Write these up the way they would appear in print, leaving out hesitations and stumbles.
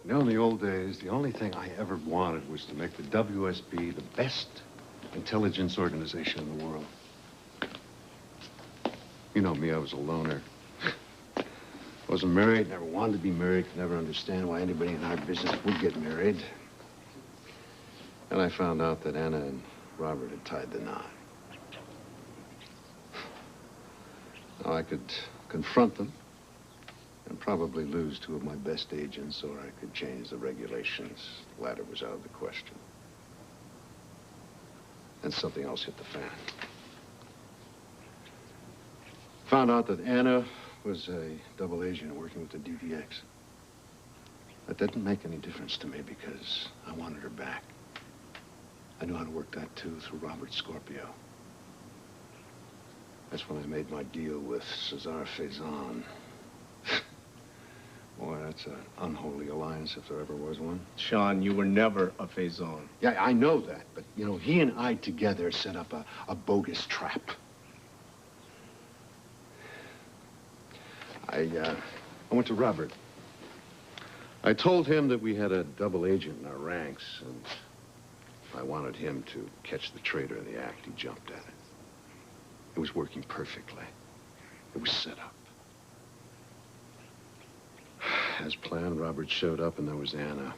You know, in the old days, the only thing I ever wanted was to make the WSB the best intelligence organization in the world. You know me, I was a loner. Wasn't married, never wanted to be married, could never understand why anybody in our business would get married. And I found out that Anna and Robert had tied the knot. Now, I could confront them and probably lose two of my best agents, or I could change the regulations. The latter was out of the question. And something else hit the fan. Found out that Anna was a double agent working with the DVX. That didn't make any difference to me because I wanted her back. I knew how to work that too through Robert Scorpio. That's when I made my deal with Cesar Faison. Boy, that's an unholy alliance if there ever was one. Sean, you were never a Faison. Yeah, I know that, but, you know, he and I together set up a bogus trap. I went to Robert. I told him that we had a double agent in our ranks, and I wanted him to catch the traitor in the act. He jumped at it. It was working perfectly. It was set up. As planned, Robert showed up, and there was Anna.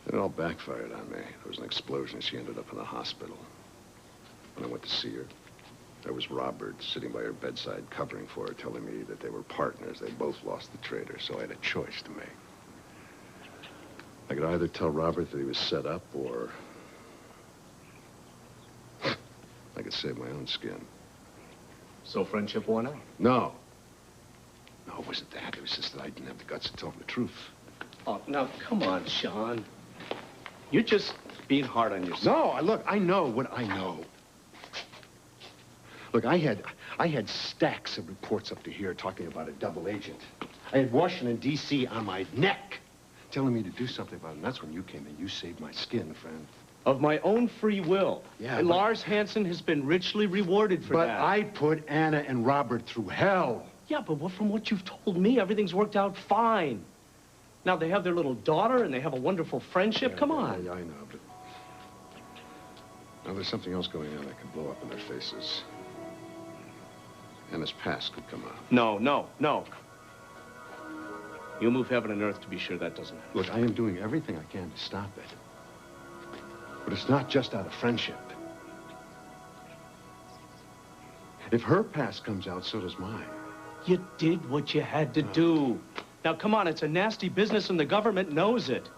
It all backfired on me. There was an explosion. She ended up in the hospital. When I went to see her, there was Robert sitting by her bedside, covering for her, telling me that they were partners. They both lost the traitor, so I had a choice to make. I could either tell Robert that he was set up, or I could save my own skin. So friendship won out? No. No, it wasn't that. It was just that I didn't have the guts to tell him the truth. Oh, now, come on, Sean. You're just being hard on yourself. No, look, I know what I know. Look, I had stacks of reports up to here talking about a double agent. I had Washington, D.C. on my neck, telling me to do something about it. And that's when you came in. You saved my skin, friend. Of my own free will. Yeah, and but Lars Hansen has been richly rewarded for that. But I put Anna and Robert through hell. Yeah, but from what you've told me, everything's worked out fine. Now, they have their little daughter, and they have a wonderful friendship. Come on. Yeah, I know, but now there's something else going on that could blow up in their faces. Anna's past could come out. No, no, no. You move heaven and earth to be sure that doesn't happen. Look, I am doing everything I can to stop it. But it's not just out of friendship. If her past comes out, so does mine. You did what you had to do. Now, come on, it's a nasty business and the government knows it.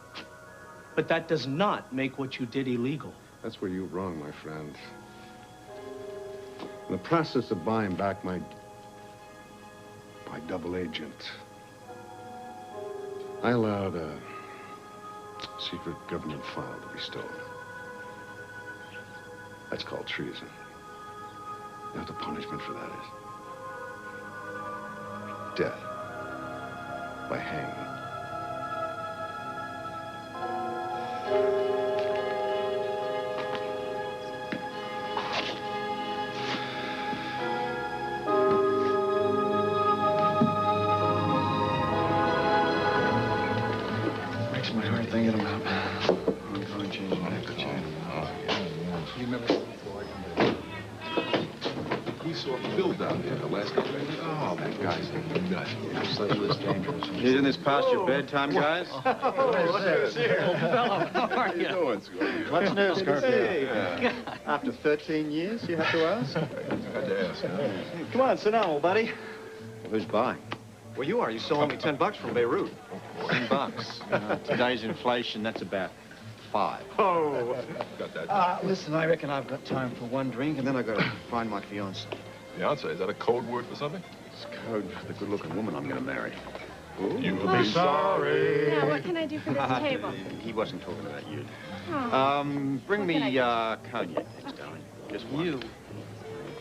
But that does not make what you did illegal. That's where you're wrong, my friend. In the process of buying back my double agent, I allowed a secret government file to be stolen. That's called treason. You know what the punishment for that is? Death. By hanging. Breaks my heart thinking about ongoing change in that. You remember before we saw Phil down there the last couple of days. Oh, that guy's a nut. Absolutely dangerous. Isn't this past your bedtime, guys? How you doing, Scotty? What's new, Scorpio? Hey. After 13 years, you have to ask? Had to ask, huh? Come on, sit down, old buddy. Who's buying? Well, you are. You stole me $10 from Beirut. $10. Today's inflation, that's about 5. Oh. Got that. Listen, I reckon I've got time for one drink, and then I've got to find my fiancée. Fiance, is that a code word for something? It's code for the good-looking woman I'm going to marry. You will be sorry. Now, what can I do for this table? He wasn't talking about you. Oh. Bring What me can I cognac, please, darling. Just one. You,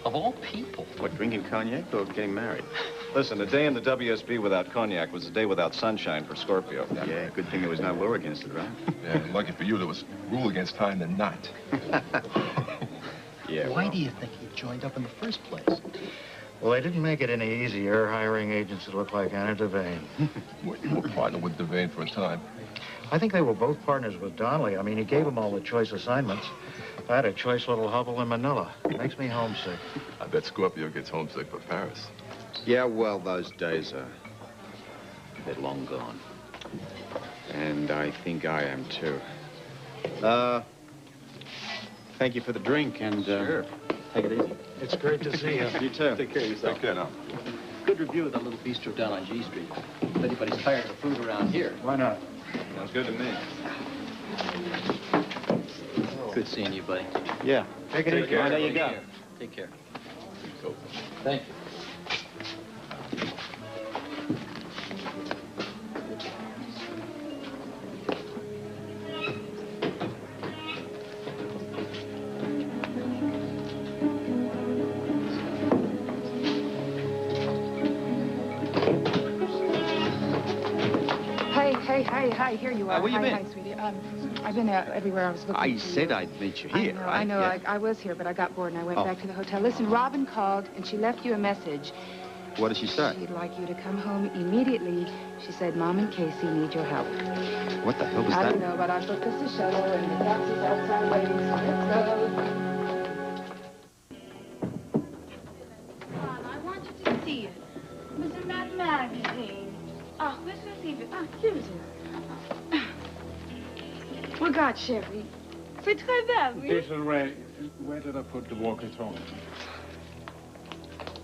of all people. What, drinking cognac or getting married? Listen, a day in the WSB without cognac was a day without sunshine for Scorpio. Yeah, good thing there was no law against it, right? Yeah, lucky for you, there was rule against tying the knot. Yeah, Why well. do you think he joined up in the first place? Well, they didn't make it any easier hiring agents that look like Anna Devane. Well, you were partner with Devane for a time. I think they were both partners with Donnelly. I mean, he gave them all the choice assignments. I had a choice little hovel in Manila. Makes me homesick. I bet Scorpio gets homesick for Paris. Yeah, well, those days are... they're long gone. And I think I am, too. Thank you for the drink, and, Sure. take it easy. It's great to see you. You too. Take care of yourself. Take care now. Good review of that little bistro down on G Street. If anybody's tired of the food around here. Why not? Sounds good to me. Good seeing you, buddy. Yeah. Take it easy. There you go. Take care. Thank you. Hi, here you are. Where you been? Hi, sweetie. I've been everywhere I was looking I for said you. I'd meet you here, right? I know. Yeah. I was here, but I got bored and I went Oh. back to the hotel. Listen, Robin called and she left you a message. What did she say? She'd like you to come home immediately. She said, Mom and Casey need your help. What the hell was I that? don't know, but I booked us a shuttle and the taxi's outside waiting, so let's go. Mom, I want you to see it. It was in that magazine. Ah, laissez vivre. Ah, here it is. Regarde, chérie. C'est très belle, oui? Where did I put the walkie-talkie?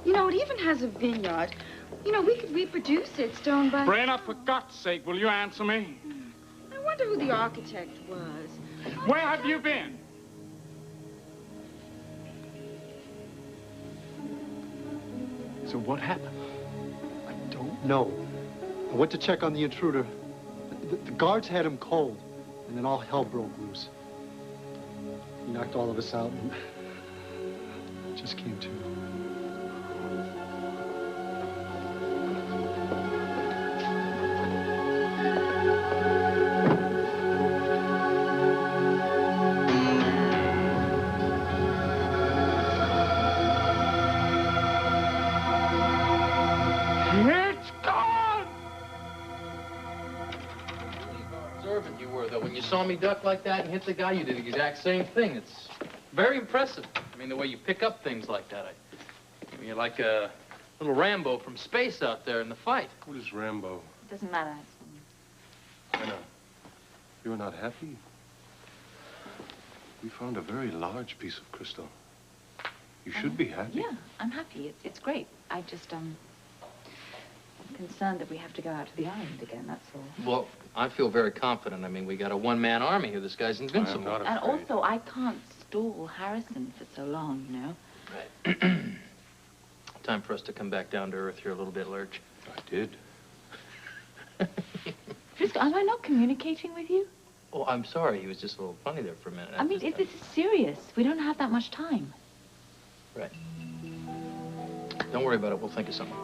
You know, it even has a vineyard. You know, we could reproduce it stone by... Brenna, for God's sake, will you answer me? I wonder who the architect was. Where have you been? So what happened? I don't know. I went to check on the intruder. The guards had him cold, and then all hell broke loose. He knocked all of us out and just came to. It's gone! Observant you were, though. When you saw me duck like that and hit the guy, you did the exact same thing. It's very impressive. I mean, the way you pick up things like that. I mean, you're like a little Rambo from space out there in the fight. What is Rambo? It doesn't matter. Anna, you're not happy? We found a very large piece of crystal. You should be happy. Yeah, I'm happy. It's great. I just, I'm concerned that we have to go out to the island again, that's all. Well, I feel very confident. I mean, we got a one-man army here. This guy's invincible. not And afraid. also, I can't stall Harrison for so long, you know? Right. Time for us to come back down to earth here a little bit, Lurch. I did. Frisco, am I not communicating with you? Oh, I'm sorry. He was just a little funny there for a minute. I mean, this is serious. We don't have that much time. Right. Don't worry about it. We'll think of something.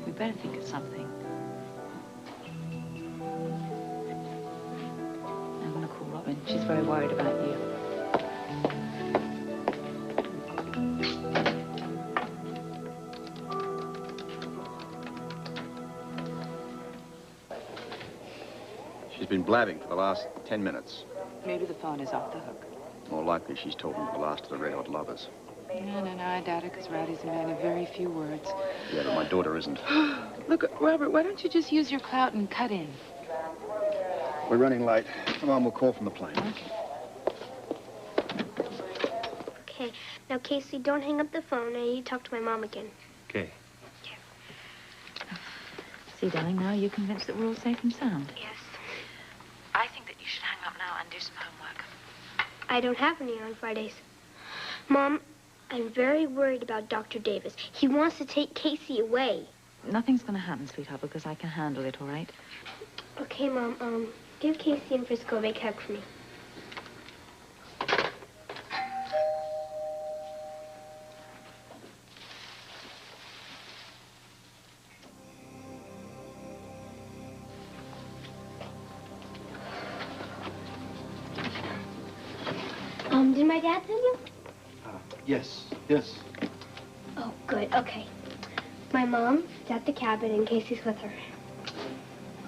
We better think of something. I'm gonna call Robin. She's very worried about you. She's been blabbing for the last 10 minutes. Maybe the phone is off the hook. More likely she's talking to the last of the red hot lovers. No, I doubt it, because Rowdy's a man of very few words. Yeah, but my daughter isn't. Look, Robert, why don't you just use your clout and cut in? We're running late. Come on, we'll call from the plane. Okay. Now, Casey, don't hang up the phone. I need to talk to my mom again. Okay. See, darling, now you're convinced that we're all safe and sound. Yes. I think that you should hang up now and do some homework. I don't have any on Fridays. Mom, I'm very worried about Dr. Davis. He wants to take Casey away. Nothing's going to happen, sweetheart, because I can handle it, all right? Okay, Mom, give Casey and Frisco a big hug for me. Did my dad tell you? Yes. Good, okay. My mom's at the cabin and Casey's with her.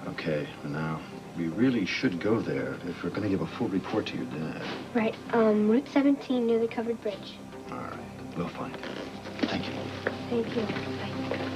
Okay, now, we really should go there if we're going to give a full report to your dad. Right, Route 17 near the covered bridge. All right, we'll find it. Thank you. Thank you. Bye.